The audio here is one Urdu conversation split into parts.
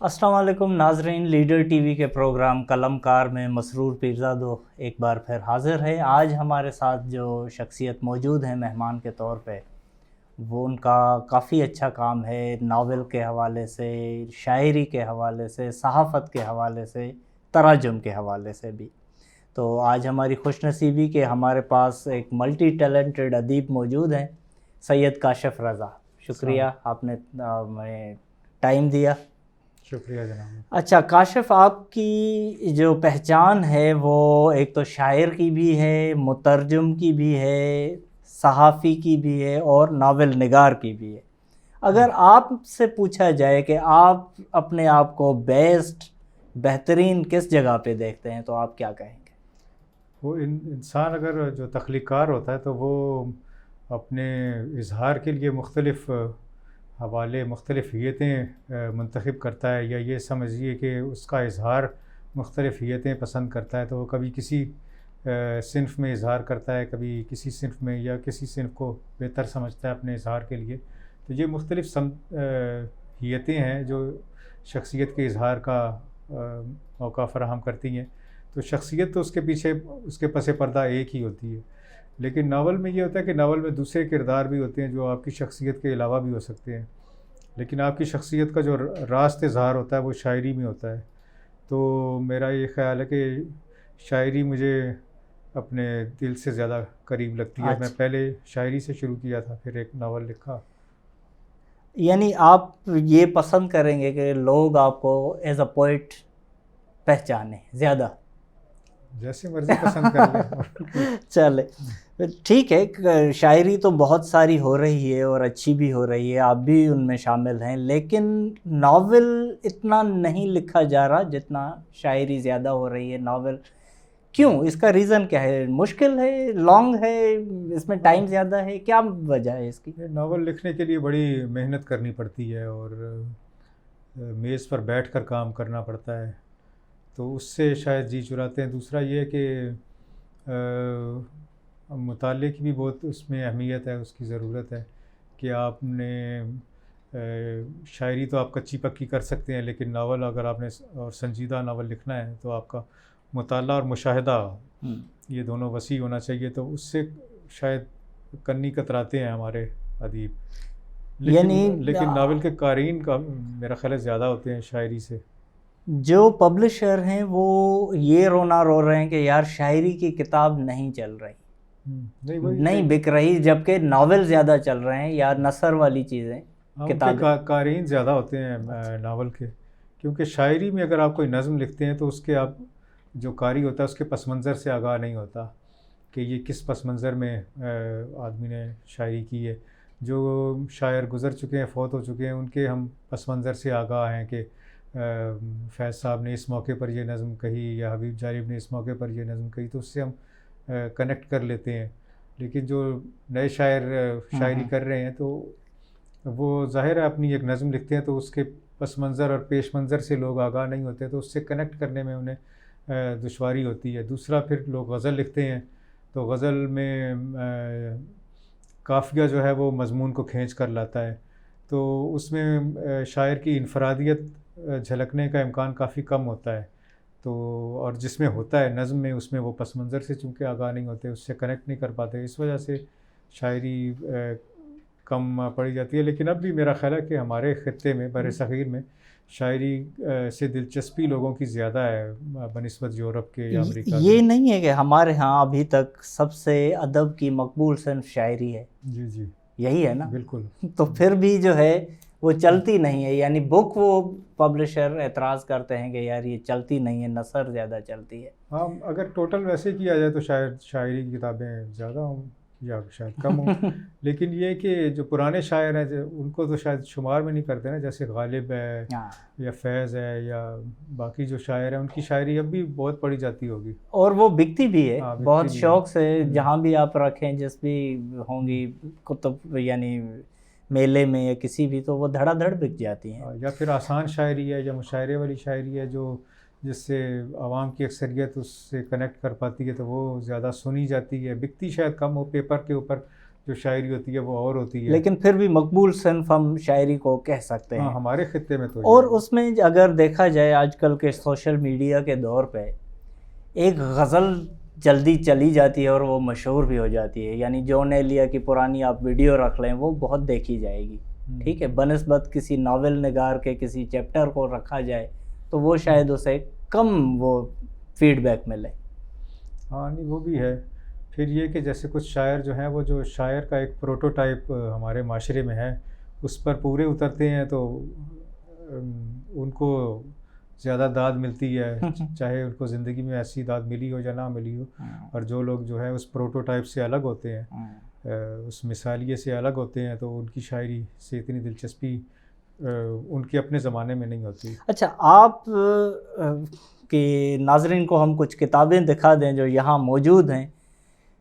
السلام علیکم ناظرین، لیڈر ٹی وی کے پروگرام قلمکار میں مسرور پیرزادہ ایک بار پھر حاضر ہے۔ آج ہمارے ساتھ جو شخصیت موجود ہیں مہمان کے طور پہ، وہ ان کا کافی اچھا کام ہے، ناول کے حوالے سے، شاعری کے حوالے سے، صحافت کے حوالے سے، تراجم کے حوالے سے بھی۔ تو آج ہماری خوش نصیبی کہ ہمارے پاس ایک ملٹی ٹیلنٹڈ ادیب موجود ہیں، سید کاشف رضا۔ شکریہ آپ نے ہمیں ٹائم دیا۔ شکریہ جناب۔ اچھا کاشف، آپ کی جو پہچان ہے وہ ایک تو شاعر کی بھی ہے، مترجم کی بھی ہے، صحافی کی بھی ہے اور ناول نگار کی بھی ہے۔ اگر آپ سے پوچھا جائے کہ آپ اپنے آپ کو بیسٹ، بہترین کس جگہ پہ دیکھتے ہیں تو آپ کیا کہیں گے؟ وہ انسان اگر جو تخلیق کار ہوتا ہے تو وہ اپنے اظہار کے لیے مختلف حوالے، مختلف ہیتیں منتخب کرتا ہے، یا یہ سمجھیے کہ اس کا اظہار مختلف ہیتیں پسند کرتا ہے، تو وہ کبھی کسی صنف میں اظہار کرتا ہے، کبھی کسی صنف میں، یا کسی صنف کو بہتر سمجھتا ہے اپنے اظہار کے لیے۔ تو یہ مختلف ہیتیں ہیں جو شخصیت کے اظہار کا موقع فراہم کرتی ہیں۔ تو شخصیت تو اس کے پیچھے، اس کے پس پردہ ایک ہی ہوتی ہے، لیکن ناول میں یہ ہوتا ہے کہ ناول میں دوسرے کردار بھی ہوتے ہیں جو آپ کی شخصیت کے علاوہ بھی ہو سکتے ہیں، لیکن آپ کی شخصیت کا جو راست اظہار ہوتا ہے وہ شاعری میں ہوتا ہے۔ تو میرا یہ خیال ہے کہ شاعری مجھے اپنے دل سے زیادہ قریب لگتی ہے۔ میں پہلے شاعری سے شروع کیا تھا، پھر ایک ناول لکھا۔ یعنی آپ یہ پسند کریں گے کہ لوگ آپ کو ایز اے پوئٹ پہچانیں زیادہ؟ جیسے مرضی پسند کر لیں۔ چلے ٹھیک ہے، شاعری تو بہت ساری ہو رہی ہے اور اچھی بھی ہو رہی ہے، آپ بھی ان میں شامل ہیں، لیکن ناول اتنا نہیں لکھا جا رہا جتنا شاعری زیادہ ہو رہی ہے۔ ناول کیوں؟ اس کا ریزن کیا ہے؟ مشکل ہے، لانگ ہے، اس میں ٹائم زیادہ ہے، کیا وجہ ہے اس کی؟ ناول لکھنے کے لیے بڑی محنت کرنی پڑتی ہے اور میز پر بیٹھ کر کام کرنا پڑتا ہے، تو اس سے شاید جی چراتے ہیں۔ دوسرا یہ کہ مطالعے کی بھی بہت اس میں اہمیت ہے، اس کی ضرورت ہے کہ آپ نے شاعری تو آپ کچی پکی کر سکتے ہیں، لیکن ناول اگر آپ نے اور سنجیدہ ناول لکھنا ہے تو آپ کا مطالعہ اور مشاہدہ یہ دونوں وسیع ہونا چاہیے، تو اس سے شاید کنی کتراتے ہیں ہمارے ادیب۔ لیکن ناول کے قارئین کا میرا خیال ہے زیادہ ہوتے ہیں شاعری سے۔ جو پبلشر ہیں وہ یہ رونا رو رہے ہیں کہ یار شاعری کی کتاب نہیں چل رہی، نہیں بک رہی، جبکہ ناول زیادہ چل رہے ہیں یا نثر والی چیزیں کتابیں۔ قارئین زیادہ ہوتے ہیں ناول کے، کیونکہ شاعری میں اگر آپ کوئی نظم لکھتے ہیں تو اس کے آپ جو قاری ہوتا ہے اس کے پس منظر سے آگاہ نہیں ہوتا کہ یہ کس پس منظر میں آدمی نے شاعری کی ہے۔ جو شاعر گزر چکے ہیں، فوت ہو چکے ہیں، ان کے ہم پس منظر سے آگاہ ہیں کہ فیض صاحب نے اس موقع پر یہ نظم کہی یا حبیب جانب نے اس موقع پر یہ نظم کہی، تو اس سے ہم کنیکٹ کر لیتے ہیں۔ لیکن جو نئے شاعر شاعری کر رہے ہیں تو وہ ظاہر ہے اپنی ایک نظم لکھتے ہیں تو اس کے پس منظر اور پیش منظر سے لوگ آگاہ نہیں ہوتے، تو اس سے کنیکٹ کرنے میں انہیں دشواری ہوتی ہے۔ دوسرا پھر لوگ غزل لکھتے ہیں تو غزل میں قافیہ جو ہے وہ مضمون کو کھینچ کر لاتا ہے، تو اس میں شاعر کی انفرادیت جھلکنے کا امکان کافی کم ہوتا ہے۔ تو اور جس میں ہوتا ہے نظم میں، اس میں وہ پس منظر سے چونکہ آگاہ نہیں ہوتے، اس سے کنیکٹ نہیں کر پاتے، اس وجہ سے شاعری کم پڑی جاتی ہے۔ لیکن اب بھی میرا خیال ہے کہ ہمارے خطے میں، بر صغیر میں، شاعری سے دلچسپی لوگوں کی زیادہ ہے بنسبت یورپ کے یا امریکہ کے۔ یہ نہیں ہے کہ ہمارے ہاں ابھی تک سب سے ادب کی مقبول صنف شاعری ہے؟ جی یہی ہے نا؟ بالکل۔ تو پھر بھی جو ہے وہ چلتی نہیں ہے، یعنی بک وہ پبلشر اعتراض کرتے ہیں کہ یار یہ چلتی نہیں ہے، نثر زیادہ چلتی ہے۔ ہاں، اگر ٹوٹل ویسے کیا جائے تو شاید شاعری کی کتابیں زیادہ ہوں یا شاید کم ہوں، لیکن یہ کہ جو پرانے شاعر ہیں ان کو تو شاید شمار میں نہیں کرتے نا، جیسے غالب ہے یا فیض ہے یا باقی جو شاعر ہیں، ان کی شاعری اب بھی بہت پڑھی جاتی ہوگی اور وہ بکتی بھی ہے بہت شوق سے، جہاں بھی آپ رکھیں، جس بھی ہوں گی کتب یعنی میلے میں یا کسی بھی، تو وہ دھڑا دھڑ بک جاتی ہیں۔ یا پھر آسان شاعری ہے یا مشاعرے والی شاعری ہے جو جس سے عوام کی اکثریت اس سے کنیکٹ کر پاتی ہے، تو وہ زیادہ سنی جاتی ہے، بکتی شاید کم ہو پیپر کے اوپر، جو شاعری ہوتی ہے وہ اور ہوتی ہے. لیکن پھر بھی مقبول صنف ہم شاعری کو کہہ سکتے ہیں. ہاں ہمارے خطے میں تو. اور اس میں اگر دیکھا جائے آج کل کے سوشل میڈیا کے دور پہ ایک غزل جلدی چلی جاتی ہے اور وہ مشہور بھی ہو جاتی ہے. یعنی جون ایلیا کی پرانی آپ ویڈیو رکھ لیں وہ بہت دیکھی جائے گی, ٹھیک ہے, بنسبت کسی ناول نگار کے کسی چیپٹر کو رکھا جائے تو وہ شاید اسے کم وہ فیڈ بیک ملے. ہاں نہیں وہ بھی ہے. پھر یہ کہ جیسے کچھ شاعر جو ہیں وہ جو شاعر کا ایک پروٹوٹائپ ہمارے معاشرے میں ہے اس پر پورے اترتے ہیں تو ان کو زیادہ داد ملتی ہے, چاہے ان کو زندگی میں ایسی داد ملی ہو یا نہ ملی ہو. اور جو لوگ جو ہے اس پروٹوٹائپ سے الگ ہوتے ہیں, اس مثالیے سے الگ ہوتے ہیں, تو ان کی شاعری سے اتنی دلچسپی ان کے اپنے زمانے میں نہیں ہوتی. اچھا, آپ کے ناظرین کو ہم کچھ کتابیں دکھا دیں جو یہاں موجود ہیں.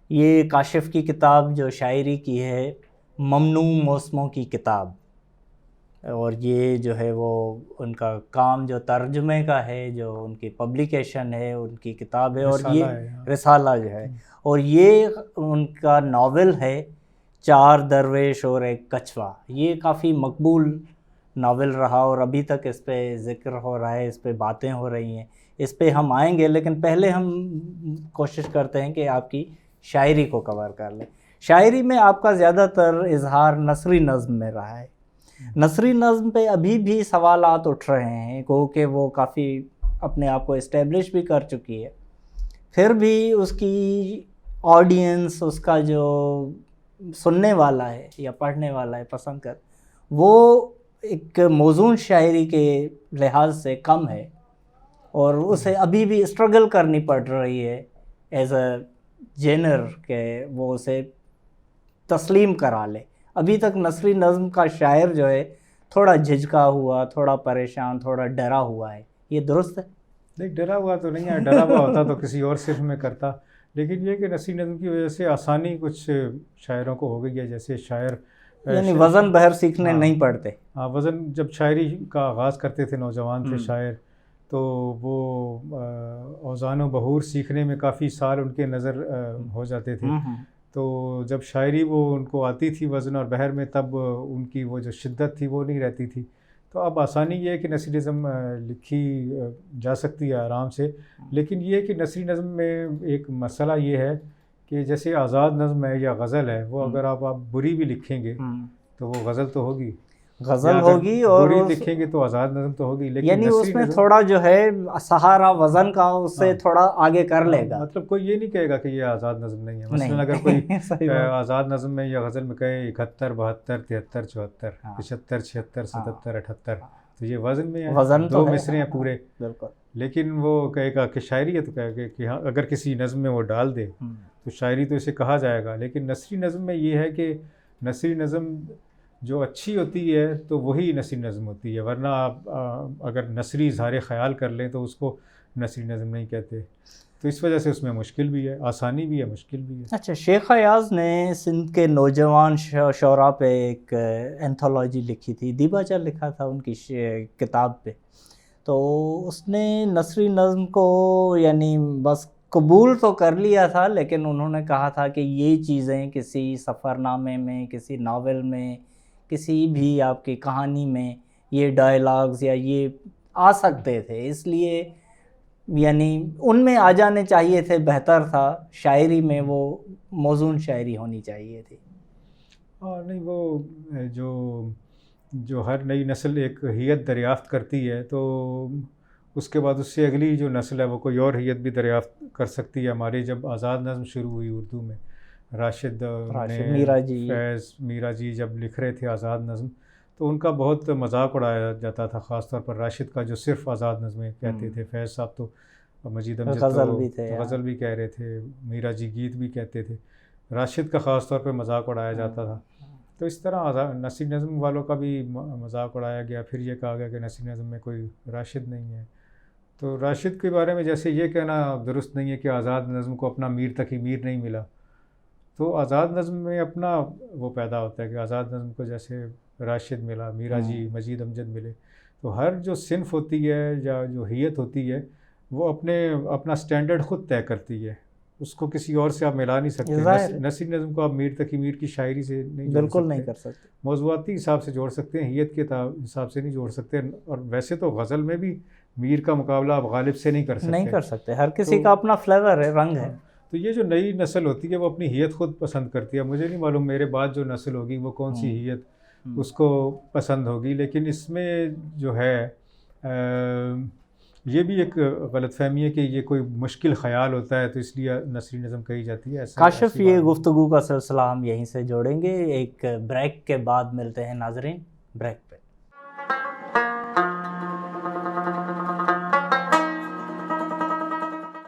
یہ کاشف کی کتاب جو شاعری کی ہے, ممنوع موسموں کی کتاب, اور یہ جو ہے وہ ان کا کام جو ترجمے کا ہے, جو ان کی پبلیکیشن ہے, ان کی کتاب ہے, اور یہ رسالہ جو ہے, اور یہ ان کا ناول ہے چار درویش اور ایک کچھوا. یہ کافی مقبول ناول رہا اور ابھی تک اس پہ ذکر ہو رہا ہے, اس پہ باتیں ہو رہی ہیں, اس پہ ہم آئیں گے. لیکن پہلے ہم کوشش کرتے ہیں کہ آپ کی شاعری کو کور کر لیں. شاعری میں آپ کا زیادہ تر اظہار نثری نظم میں رہا ہے. نثری نظم پہ ابھی بھی سوالات اٹھ رہے ہیں کہ وہ کافی اپنے آپ کو اسٹیبلش بھی کر چکی ہے, پھر بھی اس کی آڈینس, اس کا جو سننے والا ہے یا پڑھنے والا ہے پسند کر, وہ ایک موزون شاعری کے لحاظ سے کم ہے, اور اسے ابھی بھی اسٹرگل کرنی پڑ رہی ہے ایز اے جینر کہ وہ اسے تسلیم کرا لے. ابھی تک نثری نظم کا شاعر جو ہے تھوڑا جھجکا ہوا, تھوڑا پریشان, تھوڑا ڈرا ہوا ہے. یہ درست ہے؟ نہیں, ڈرا ہوا تو نہیں ہے. ڈرا ہوا ہوتا تو کسی اور صرف میں کرتا. لیکن یہ کہ نثری نظم کی وجہ سے آسانی کچھ شاعروں کو ہو گئی ہے. جیسے شاعر یعنی وزن بہر سیکھنے نہیں پڑتے. ہاں, وزن جب شاعری کا آغاز کرتے تھے نوجوان تھے شاعر, تو وہ اوزان و بحور سیکھنے میں کافی سال ان کے نظر ہو جاتے تھے. تو جب شاعری وہ ان کو آتی تھی وزن اور بحر میں, تب ان کی وہ جو شدت تھی وہ نہیں رہتی تھی. تو اب آسانی یہ ہے کہ نثری نظم لکھی جا سکتی ہے آرام سے. لیکن یہ کہ نثری نظم میں ایک مسئلہ یہ ہے کہ جیسے آزاد نظم ہے یا غزل ہے, وہ اگر آپ بری بھی لکھیں گے تو وہ غزل تو ہوگی, غزل ہوگی, اور بری لکھیں گے تو آزاد نظم تو ہوگی. لیکن یعنی اس میں تھوڑا جو ہے سہارا وزن کا اس سے تھوڑا آگے کر لے گا. مطلب کوئی یہ نہیں کہے گا کہ یہ آزاد نظم نہیں ہے. مثلا اگر کوئی آزاد نظم میں یا غزل میں کہے 71 72 73 74 75 76 77 78, تو یہ وزن میں ہے, دو مصرے ہیں پورے. بالکل. لیکن وہ کہے گا کہ شاعری ہے, تو کہے گا کہ ہاں اگر کسی نظم میں وہ ڈال دے تو شاعری تو اسے کہا جائے گا. لیکن نثری نظم میں یہ ہے کہ نثری نظم جو اچھی ہوتی ہے تو وہی نثری نظم ہوتی ہے, ورنہ آپ اگر نثری اظہار خیال کر لیں تو اس کو نثری نظم نہیں کہتے. تو اس وجہ سے اس میں مشکل بھی ہے, آسانی بھی ہے, مشکل بھی ہے. اچھا, شیخ ایاز نے سندھ کے نوجوان شعراء پہ ایک اینتھولوجی لکھی تھی, دیباچہ لکھا تھا ان کی کتاب پہ. تو اس نے نثری نظم کو یعنی بس قبول تو کر لیا تھا, لیکن انہوں نے کہا تھا کہ یہ چیزیں کسی سفر نامے میں, کسی ناول میں, کسی بھی آپ کی کہانی میں یہ ڈائلاگز یا یہ آ سکتے تھے, اس لیے یعنی ان میں آ جانے چاہیے تھے, بہتر تھا. شاعری میں وہ موزون شاعری ہونی چاہیے تھی. اور نہیں, وہ جو ہر نئی نسل ایک حیت دریافت کرتی ہے تو اس کے بعد اس سے اگلی جو نسل ہے وہ کوئی اور حیت بھی دریافت کر سکتی ہے. ہماری جب آزاد نظم شروع ہوئی اردو میں, راشد فیض میرا جی جب لکھ رہے تھے آزاد نظم, تو ان کا بہت مذاق اڑایا جاتا تھا, خاص طور پر راشد کا جو صرف آزاد نظمیں کہتے تھے. فیض صاحب تو مجید امجد غزل بھی کہہ رہے تھے, میرا جی گیت بھی کہتے تھے. راشد کا خاص طور پہ مذاق اڑایا جاتا تھا. تو اس طرح نثری نظم والوں کا بھی مذاق اڑایا گیا. پھر یہ کہا گیا کہ نثری نظم میں کوئی راشد نہیں ہے. تو راشد کے بارے میں جیسے یہ کہنا درست نہیں ہے کہ آزاد نظم کو اپنا میر تقی میر نہیں ملا. تو آزاد نظم میں اپنا وہ پیدا ہوتا ہے کہ آزاد نظم کو جیسے راشد ملا, میرا جی, مجید امجد ملے. تو ہر جو صنف ہوتی ہے یا جو حیت ہوتی ہے وہ اپنا سٹینڈرڈ خود طے کرتی ہے. اس کو کسی اور سے آپ ملا نہیں سکتے. نثری نظم کو آپ میر تقی میر کی شاعری سے نہیں جوڑ بالکل سکتے, نہیں کر سکتے, موضوعاتی حساب سے جوڑ سکتے ہیں, حیت کے حساب سے نہیں جوڑ سکتے. اور ویسے تو غزل میں بھی میر کا مقابلہ آپ غالب سے نہیں کر سکتے. نہیں کر سکتے, ہر کسی کا اپنا فلیور ہے, رنگ ہے. تو یہ جو نئی نسل ہوتی ہے وہ اپنی حیت خود پسند کرتی ہے. مجھے نہیں معلوم میرے بعد جو نسل ہوگی وہ کون سی حیت اس کو پسند ہوگی, لیکن اس میں جو ہے یہ بھی ایک غلط فہمی ہے کہ یہ کوئی مشکل خیال ہوتا ہے تو اس لیے نثری نظم کہی جاتی ہے. کاشف, یہ گفتگو کا سلسلہ ہم یہیں سے جوڑیں گے, ایک بریک کے بعد ملتے ہیں ناظرین. بریک.